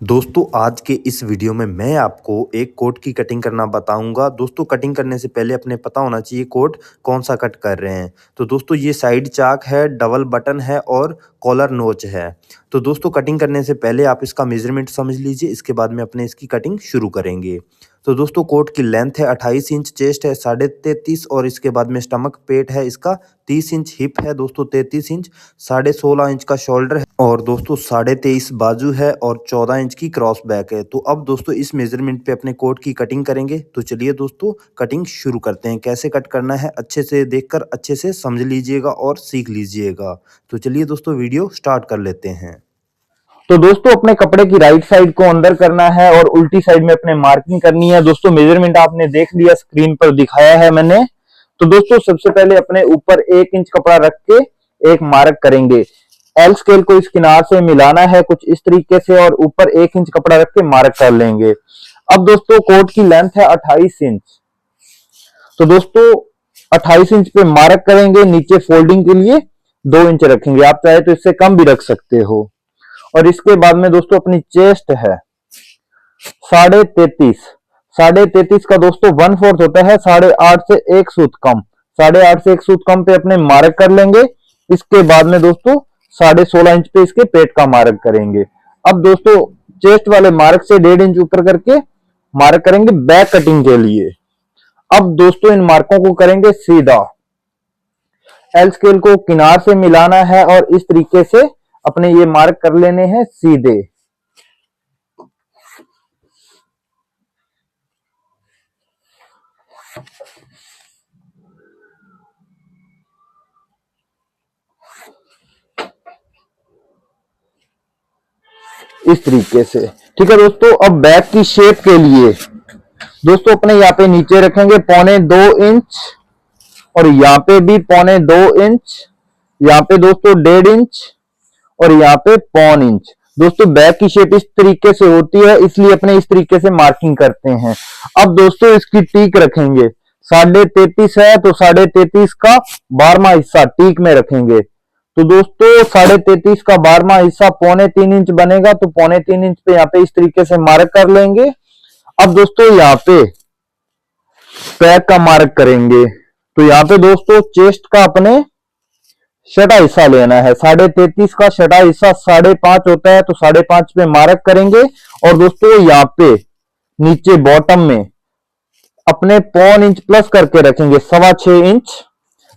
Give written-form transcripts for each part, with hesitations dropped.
दोस्तों आज के इस वीडियो में मैं आपको एक कोट की कटिंग करना बताऊंगा। दोस्तों कटिंग करने से पहले अपने पता होना चाहिए कोट कौन सा कट कर रहे हैं। तो दोस्तों ये साइड चाक है, डबल बटन है और कॉलर नोच है। तो दोस्तों कटिंग करने से पहले आप इसका मेजरमेंट समझ लीजिए, इसके बाद में अपने इसकी कटिंग शुरू करेंगे। तो दोस्तों कोट की लेंथ है 28 इंच, चेस्ट है 33.5 और इसके बाद में स्टमक पेट है इसका 30 इंच, हिप है दोस्तों 33 इंच, 16.5 इंच का शोल्डर है और दोस्तों 23.5 बाजू है और 14 इंच की क्रॉस बैक है। तो अब दोस्तों इस मेजरमेंट पे अपने कोट की कटिंग करेंगे। तो चलिए दोस्तों कटिंग शुरू करते हैं। कैसे कट करना है अच्छे से देखकर अच्छे से समझ लीजिएगा और सीख लीजिएगा। तो चलिए दोस्तों वीडियो स्टार्ट कर लेते हैं। तो दोस्तों अपने कपड़े की राइट साइड को अंदर करना है और उल्टी साइड में अपने मार्किंग करनी है। दोस्तों मेजरमेंट आपने देख लिया, स्क्रीन पर दिखाया है मैंने। तो दोस्तों सबसे पहले अपने ऊपर 1 इंच कपड़ा रख के एक मार्क करेंगे। एल स्केल को इस किनार से मिलाना है कुछ इस तरीके से और ऊपर 1 इंच कपड़ा रख के मार्क कर लेंगे। अब दोस्तों कोट की लेंथ है 28 इंच। तो दोस्तों 28 इंच पे मार्क करेंगे। नीचे फोल्डिंग के लिए 2 इंच रखेंगे, आप चाहे तो इससे कम भी रख सकते हो। और इसके बाद में दोस्तों अपनी चेस्ट है 33.5। 33.5 का दोस्तों 1/4 होता है 8.5 से 1 सूत कम। 8.5 से 1 सूत कम पे अपने मार्क कर लेंगे। इसके बाद में दोस्तों 16.5 इंच पे इसके पेट का मार्क करेंगे। अब दोस्तों चेस्ट वाले मार्क से 1.5 इंच ऊपर करके मार्क करेंगे बैक कटिंग के लिए। अब दोस्तों इन मार्कों को करेंगे सीधा। एल स्केल को किनार से मिलाना है और इस तरीके से अपने ये मार्क कर लेने हैं सीधे। इस तरीके से ठीक है दोस्तों। अब बैक की शेप के लिए दोस्तों अपने यहाँ पे नीचे रखेंगे 1.25 इंच और यहाँ पे भी 1.25 इंच, यहाँ पे दोस्तों 1.5 इंच और यहाँ पे 1.25 इंच। दोस्तों बैक की शेप इस तरीके से होती है, इसलिए अपने इस तरीके से मार्किंग करते हैं। अब दोस्तों इसकी टीक रखेंगे। 33.5 है तो 33.5 का 12वां हिस्सा टीक में रखेंगे। तो दोस्तों 33.5 का 12वां हिस्सा 3.25 इंच बनेगा। तो 3.25 इंच पे यहाँ पे इस तरीके से मार्क कर लेंगे। अब दोस्तों यहाँ पे बैक का मार्क करेंगे। तो यहाँ पे दोस्तों चेस्ट का अपने छठा हिस्सा लेना है। 33.5 का छठा हिस्सा 5.5 होता है, तो 5.5 पे मार्क करेंगे। और दोस्तों यहाँ पे नीचे बॉटम में अपने 1.25 इंच प्लस करके रखेंगे। 6.25 इंच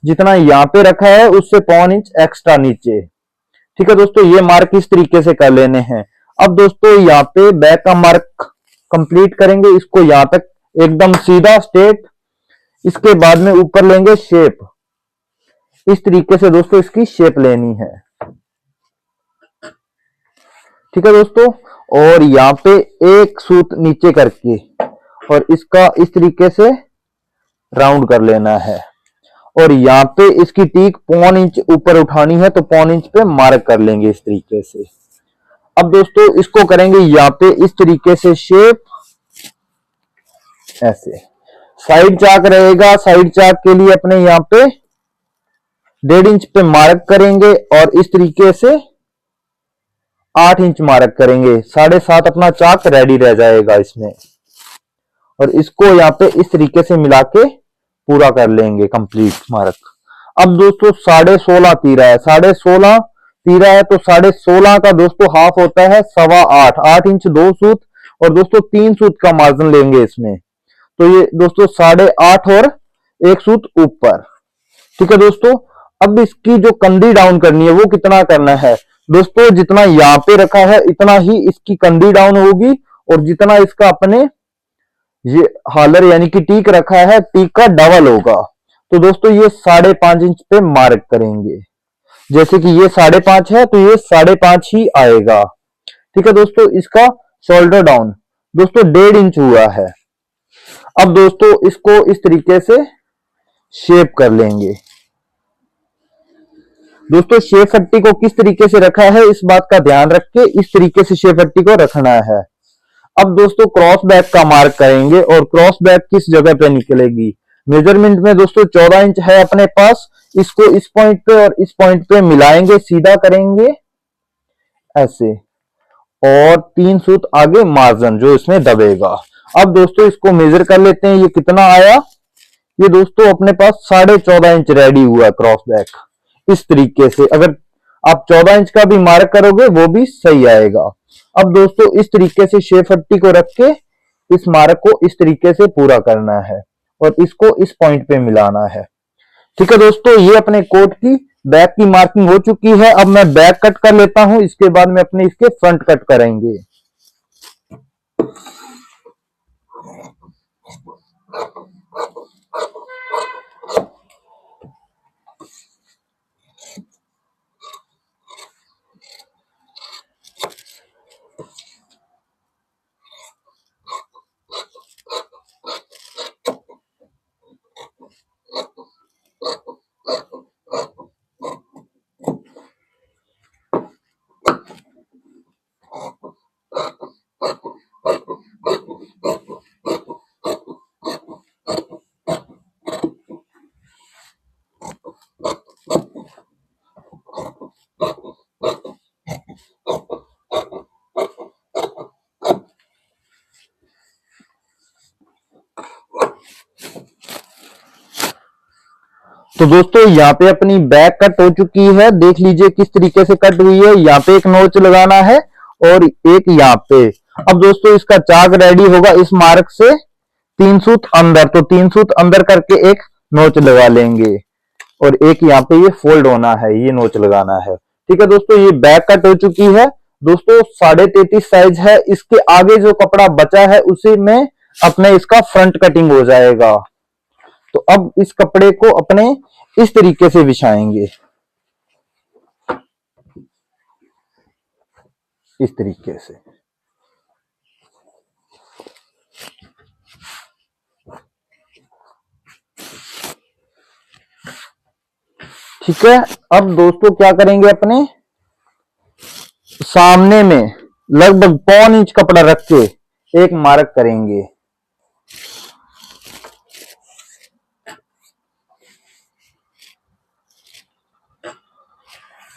जितना यहाँ पे रखा है उससे 1.25 इंच एक्स्ट्रा नीचे। ठीक है दोस्तों, ये मार्क इस तरीके से कर लेने हैं। अब दोस्तों यहाँ पे बैक का मार्क कंप्लीट करेंगे, इसको यहाँ तक एकदम सीधा स्ट्रेट। इसके बाद में ऊपर लेंगे शेप। इस तरीके से दोस्तों इसकी शेप लेनी है। ठीक है दोस्तों, और यहाँ पे एक सूत नीचे करके और इसका इस तरीके से राउंड कर लेना है। और यहाँ पे इसकी टीक 1.25 इंच ऊपर उठानी है, तो 1.25 इंच पे मार्क कर लेंगे इस तरीके से। अब दोस्तों इसको करेंगे यहाँ पे इस तरीके से शेप, ऐसे। साइड चाक रहेगा, साइड चाक के लिए अपने यहाँ पे 1.5 इंच पे मार्क करेंगे और इस तरीके से 8 इंच मार्क करेंगे। 7.5 अपना चाक रेडी रह जाएगा इसमें। और इसको यहाँ पे इस तरीके से मिला के पूरा कर लेंगे कंप्लीट मार्क। अब दोस्तों 16.5 तीरा है। 16.5 तीरा है तो 16.5 का दोस्तों हाफ होता है 8.25। 8 इंच 2 सूत और दोस्तों 3 सूत का मार्जिन लेंगे इसमें। तो ये दोस्तों 8.5 और 1 सूत ऊपर। ठीक है दोस्तों, अब इसकी जो कंधी डाउन करनी है वो कितना करना है दोस्तों, जितना यहाँ पे रखा है इतना ही इसकी कंधी डाउन होगी। और जितना इसका अपने ये हालर यानी कि टीक रखा है, टीक का डबल होगा। तो दोस्तों ये 5.5 इंच पे मार्क करेंगे। जैसे कि ये 5.5 है तो ये 5.5 ही आएगा। ठीक है दोस्तों, इसका शोल्डर डाउन दोस्तों 1.5 इंच हुआ है। अब दोस्तों इसको इस तरीके से शेप कर लेंगे। दोस्तों शेप पट्टी को किस तरीके से रखा है इस बात का ध्यान रख के इस तरीके से शेप पट्टी को रखना है। अब दोस्तों क्रॉस बैक का मार्क करेंगे और क्रॉस बैक किस जगह पे निकलेगी। मेजरमेंट में दोस्तों 14 इंच है अपने पास। इसको इस पॉइंट पे और इस पॉइंट पे मिलाएंगे, सीधा करेंगे ऐसे। और 3 सूत आगे मार्जिन जो इसमें दबेगा। अब दोस्तों इसको मेजर कर लेते हैं, ये कितना आया। ये दोस्तों अपने पास 14.5 इंच रेडी हुआ है क्रॉस बैक। इस तरीके से अगर आप 14 इंच का भी मार्क करोगे वो भी सही आएगा। अब दोस्तों इस तरीके से शेप पट्टी को रख के इस मार्क को इस तरीके से पूरा करना है और इसको इस पॉइंट पे मिलाना है। ठीक है दोस्तों, ये अपने कोट की बैक की मार्किंग हो चुकी है। अब मैं बैक कट कर लेता हूं, इसके बाद में अपने इसके फ्रंट कट करेंगे। तो दोस्तों यहाँ पे अपनी बैक कट हो चुकी है, देख लीजिए किस तरीके से कट हुई है। यहाँ पे एक नोच लगाना है और एक यहाँ पे। अब दोस्तों इसका चाक रेडी होगा इस मार्क से 3 सूत अंदर, तो 3 सूत अंदर करके एक नोच लगा लेंगे और एक यहाँ पे ये फोल्ड होना है, ये नोच लगाना है। ठीक है दोस्तों, ये बैक कट हो चुकी है। दोस्तों 33.5 साइज है, इसके आगे जो कपड़ा बचा है उसी में अपने इसका फ्रंट कटिंग हो जाएगा। तो अब इस कपड़े को अपने इस तरीके से बिछाएंगे, इस तरीके से। ठीक है, अब दोस्तों क्या करेंगे, अपने सामने में लगभग 1.25 इंच कपड़ा रख के एक मार्क करेंगे।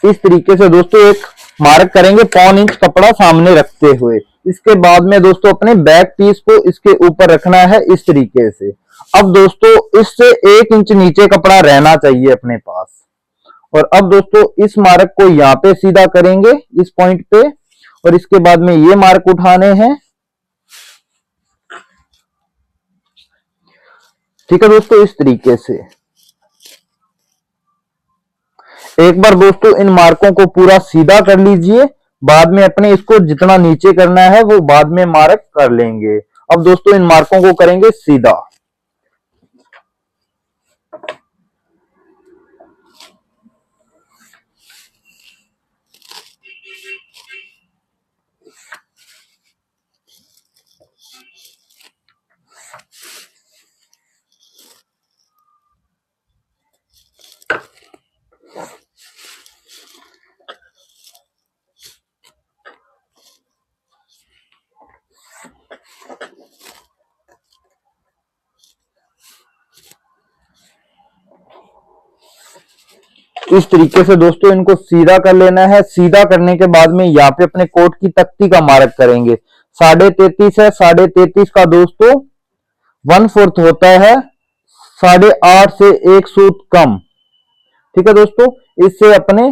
इस तरीके से दोस्तों एक मार्क करेंगे 1.25 इंच कपड़ा सामने रखते हुए। इसके बाद में दोस्तों अपने बैक पीस को इसके ऊपर रखना है इस तरीके से। अब दोस्तों इससे 1 इंच नीचे कपड़ा रहना चाहिए अपने पास। और अब दोस्तों इस मार्क को यहाँ पे सीधा करेंगे इस पॉइंट पे और इसके बाद में ये मार्क उठाने हैं। ठीक है दोस्तों, इस तरीके से एक बार दोस्तों इन मार्कों को पूरा सीधा कर लीजिए। बाद में अपने इसको जितना नीचे करना है वो बाद में मार्क कर लेंगे। अब दोस्तों इन मार्कों को करेंगे सीधा। इस तरीके से दोस्तों इनको सीधा कर लेना है। सीधा करने के बाद में यहाँ पे अपने कोट की तख्ती का मार्क करेंगे। 33.5 है, 33.5 का दोस्तों 1/4 होता है 8.5 से 1 सूत कम। ठीक है दोस्तों, इससे अपने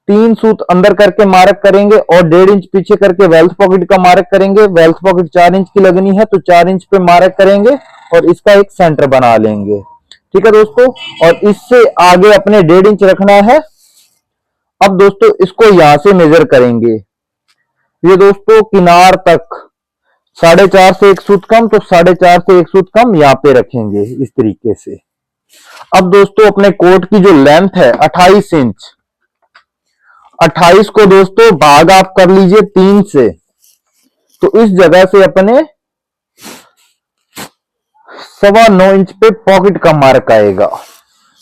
3 सूत अंदर करके मार्क करेंगे और 1.5 इंच पीछे करके वेल्थ पॉकेट का मार्क करेंगे। वेल्थ पॉकेट 4 इंच की लगनी है तो 4 इंच पे मार्क करेंगे और इसका एक सेंटर बना लेंगे। ठीक है दोस्तों, और इससे आगे अपने 1.5 इंच रखना है। अब दोस्तों इसको यहां से मेजर करेंगे, ये दोस्तों किनार तक 4.5 से 1 सूत कम, तो 4.5 से 1 सूत कम यहाँ पे रखेंगे इस तरीके से। अब दोस्तों अपने कोट की जो लेंथ है 28 इंच, 28 को दोस्तों भाग आप कर लीजिए 3 से, तो इस जगह से अपने 9.25 इंच पे पॉकेट का मार्क आएगा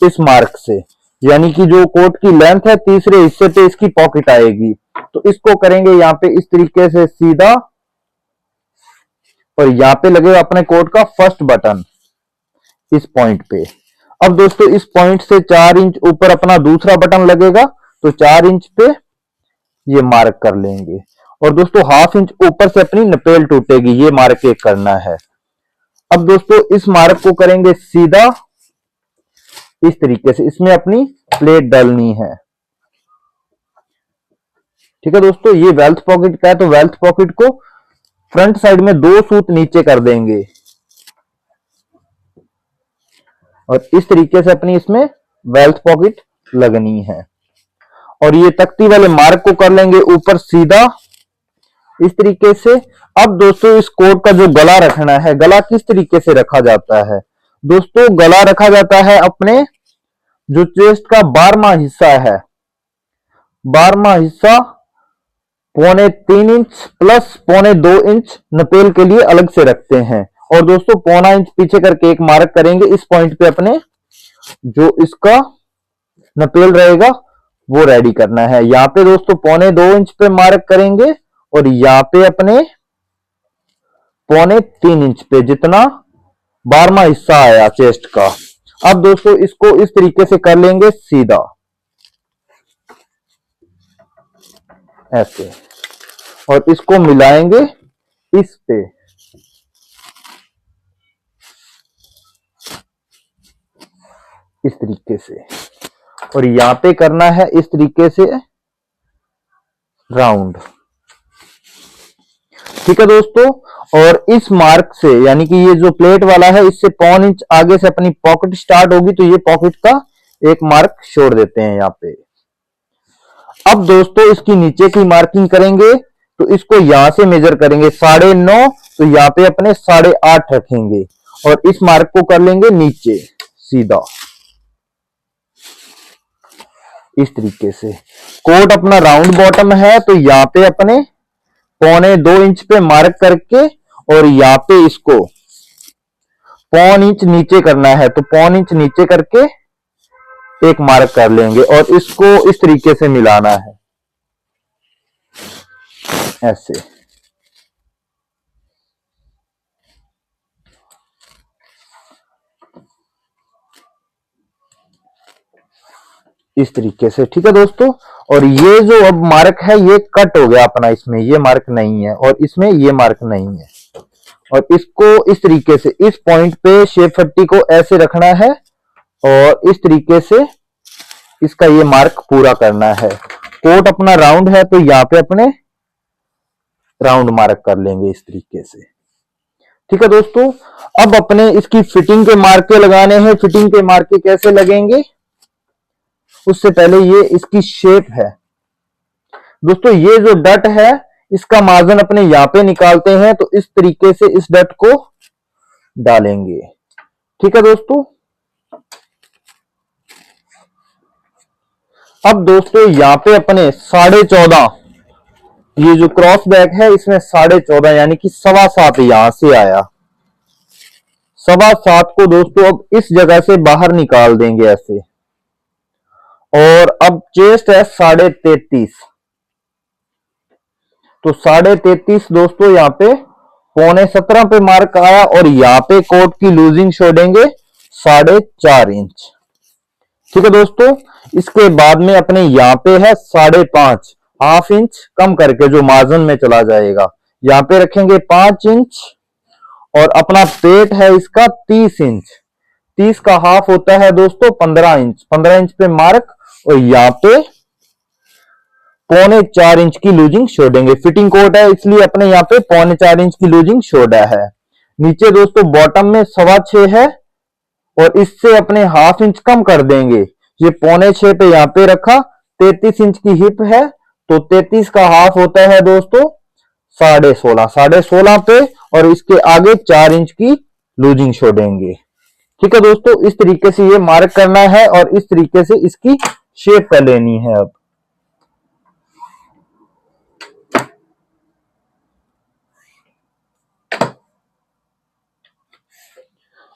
इस मार्क से। यानी कि जो कोट की लेंथ है तीसरे हिस्से पे इसकी पॉकेट आएगी। तो इसको करेंगे यहाँ पे इस तरीके से सीधा और यहाँ पे लगेगा अपने कोट का फर्स्ट बटन इस पॉइंट पे। अब दोस्तों इस पॉइंट से 4 इंच ऊपर अपना दूसरा बटन लगेगा, तो 4 इंच पे ये मार्क कर लेंगे और दोस्तों 1/2 इंच ऊपर से अपनी नपेल टूटेगी, ये मार्क एक करना है। अब दोस्तों इस मार्क को करेंगे सीधा इस तरीके से, इसमें अपनी प्लेट डालनी है। ठीक है दोस्तों, ये वेल्थ पॉकेट का है, तो वेल्थ पॉकेट को फ्रंट साइड में 2 सूत नीचे कर देंगे और इस तरीके से अपनी इसमें वेल्थ पॉकेट लगनी है। और ये तख्ती वाले मार्क को कर लेंगे ऊपर सीधा इस तरीके से। अब दोस्तों इस कोट का जो गला रखना है, गला किस तरीके से रखा जाता है दोस्तों? गला रखा जाता है अपने जो चेस्ट का 12वां हिस्सा है, 12वां हिस्सा 3.25 इंच प्लस 2.25 इंच नपेल के लिए अलग से रखते हैं। और दोस्तों 1.25 इंच पीछे करके एक मार्क करेंगे इस पॉइंट पे, अपने जो इसका नपेल रहेगा वो रेडी करना है। यहाँ पे दोस्तों 2.25 इंच पे मार्क करेंगे और यहाँ पे अपने 3.25 इंच पे, जितना 12वां हिस्सा आया चेस्ट का। अब दोस्तों इसको इस तरीके से कर लेंगे सीधा ऐसे, और इसको मिलाएंगे इस पे। इस तरीके से, और यहां पे करना है इस तरीके से राउंड। ठीक है दोस्तों, और इस मार्क से, यानी कि ये जो प्लेट वाला है, इससे 1.25 इंच आगे से अपनी पॉकेट स्टार्ट होगी, तो ये पॉकेट का एक मार्क छोड़ देते हैं यहां पे। अब दोस्तों इसकी नीचे की मार्किंग करेंगे, तो इसको यहां से मेजर करेंगे 9.5, तो यहां पे अपने 8.5 रखेंगे और इस मार्क को कर लेंगे नीचे सीधा इस तरीके से। कोट अपना राउंड बॉटम है, तो यहां पे अपने 2.25 इंच पे मार्क करके और यहां पे इसको 0.25 इंच नीचे करना है, तो 0.25 इंच नीचे करके एक मार्क कर लेंगे और इसको इस तरीके से मिलाना है ऐसे। इस तरीके से, ठीक है दोस्तों। और ये जो अब मार्क है ये कट हो गया अपना, इसमें ये मार्क नहीं है और इसमें ये मार्क नहीं है, और इसको इस तरीके से इस पॉइंट पे शेप पट्टी को ऐसे रखना है और इस तरीके से इसका ये मार्क पूरा करना है। कोट अपना राउंड है, तो यहाँ पे अपने राउंड मार्क कर लेंगे इस तरीके से। ठीक है दोस्तों, अब अपने इसकी फिटिंग के मार्के लगाने हैं। फिटिंग के मार्के कैसे लगेंगे, उससे पहले ये इसकी शेप है दोस्तों। ये जो डट है इसका मार्जिन अपने यहां पे निकालते हैं, तो इस तरीके से इस डट को डालेंगे। ठीक है दोस्तों, अब दोस्तों यहां पे अपने 14.5, ये जो क्रॉस बैक है इसमें 14.5 यानी कि 7.25 यहां से आया। 7.25 को दोस्तों अब इस जगह से बाहर निकाल देंगे ऐसे। और अब चेस्ट है 33.5, तो 33.5 दोस्तों यहाँ पे 17.25 पे मार्क आया और यहाँ पे कोट की लूजिंग छोड़ेंगे 4.5 इंच। ठीक है दोस्तों, इसके बाद में अपने यहाँ पे है 5.5, 1/2 इंच कम करके जो मार्जिन में चला जाएगा, यहाँ पे रखेंगे 5 इंच। और अपना पेट है इसका 30 इंच, 30 का हाफ होता है दोस्तों 15 इंच, 15 इंच पे मार्क और यहाँ पे 4.25 इंच की लूजिंग छोड़ेंगे। फिटिंग कोट है इसलिए अपने यहाँ पे 4.25 इंच की लूजिंग छोड़ा है। नीचे दोस्तों बॉटम में 6.25 है और इससे अपने 1/2 इंच कम कर देंगे। ये 4.25 पे यहाँ पे रखा, 33 इंच की हिप है, तो 33 का हाफ होता है दोस्तों 16.5, 16.5 पे और इसके आगे 4 इंच की लूजिंग छोड़ेंगे। ठीक है दोस्तों, इस तरीके से ये मार्क करना है और इस तरीके से इसकी शेप कर लेनी है। अब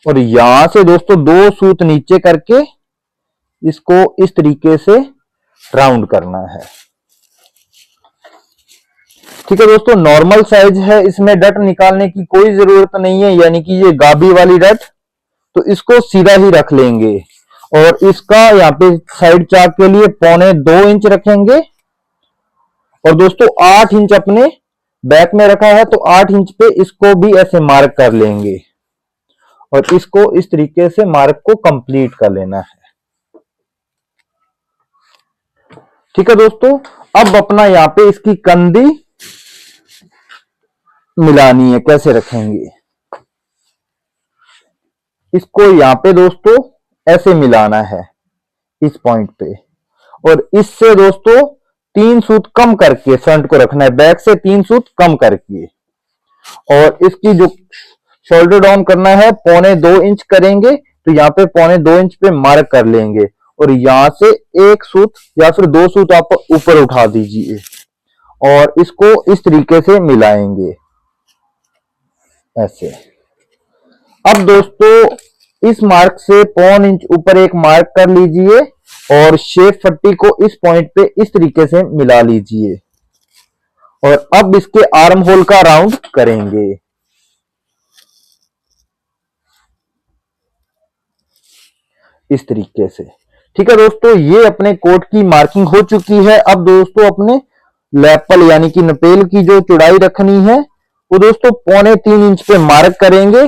और यहां से दोस्तों 2 सूत नीचे करके इसको इस तरीके से राउंड करना है। ठीक है दोस्तों, नॉर्मल साइज है, इसमें डट निकालने की कोई जरूरत नहीं है, यानी कि ये गाबी वाली डट, तो इसको सीधा ही रख लेंगे। और इसका यहाँ पे साइड चाक के लिए 2.25 इंच रखेंगे और दोस्तों 8 इंच अपने बैक में रखा है, तो 8 इंच पे इसको भी ऐसे मार्क कर लेंगे और इसको इस तरीके से मार्क को कंप्लीट कर लेना है। ठीक है दोस्तों, अब अपना यहाँ पे इसकी कंधी मिलानी है। कैसे रखेंगे इसको, यहाँ पे दोस्तों ऐसे मिलाना है इस पॉइंट पे, और इससे दोस्तों 3 सूत कम करके फ्रंट को रखना है, बैक से 3 सूत कम करके। और इसकी जो शोल्डर डाउन करना है 1.25 इंच करेंगे, तो यहाँ पे 1.25 इंच पे मार्क कर लेंगे और यहां से 1 सूत या फिर 2 सूत आप ऊपर उठा दीजिए और इसको इस तरीके से मिलाएंगे ऐसे। अब दोस्तों इस मार्क से 1.25 इंच ऊपर एक मार्क कर लीजिए और शेप पट्टी को इस पॉइंट पे इस तरीके से मिला लीजिए और अब इसके आर्म होल का राउंड करेंगे इस तरीके से। ठीक है दोस्तों, ये अपने कोट की मार्किंग हो चुकी है। अब दोस्तों अपने लैपल यानी कि नपेल की जो चौड़ाई रखनी है वो दोस्तों 3.25 इंच पे मार्क करेंगे,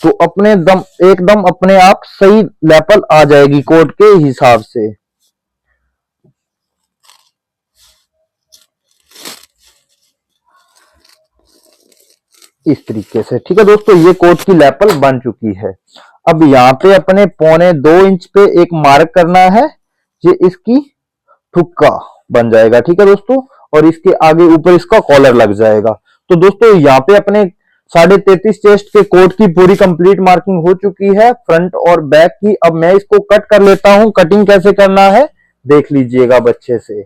तो अपने दम एकदम अपने आप सही लैपल आ जाएगी कोट के हिसाब से इस तरीके से। ठीक है दोस्तों, ये कोट की लैपल बन चुकी है। अब यहाँ पे अपने 1.25 इंच पे एक मार्क करना है, ये इसकी ठुक्का बन जाएगा। ठीक है दोस्तों, और इसके आगे ऊपर इसका कॉलर लग जाएगा। तो दोस्तों यहाँ पे अपने 33.5 चेस्ट के कोट की पूरी कंप्लीट मार्किंग हो चुकी है फ्रंट और बैक की। अब मैं इसको कट कर लेता हूं, कटिंग कैसे करना है देख लीजिएगा अच्छे से।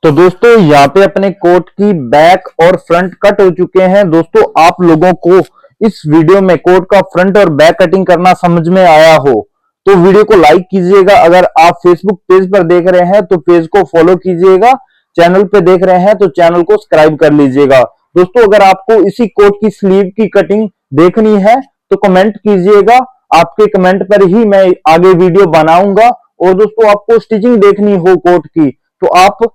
तो दोस्तों यहाँ पे अपने कोट की बैक और फ्रंट कट हो चुके हैं। दोस्तों आप लोगों को इस वीडियो में कोट का फ्रंट और बैक कटिंग करना समझ में आया हो तो वीडियो को लाइक कीजिएगा। अगर आप फेसबुक पेज पर देख रहे हैं तो पेज को फॉलो कीजिएगा, चैनल पे देख रहे हैं तो चैनल को सब्सक्राइब कर लीजिएगा। दोस्तों अगर आपको इसी कोट की स्लीव की कटिंग देखनी है तो कमेंट कीजिएगा, आपके कमेंट पर ही मैं आगे वीडियो बनाऊंगा। और दोस्तों आपको स्टिचिंग देखनी हो कोट की तो आप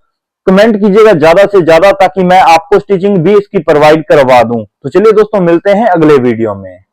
कमेंट कीजिएगा ज्यादा से ज्यादा, ताकि मैं आपको स्टिचिंग भी इसकी प्रोवाइड करवा दूं। तो चलिए दोस्तों मिलते हैं अगले वीडियो में।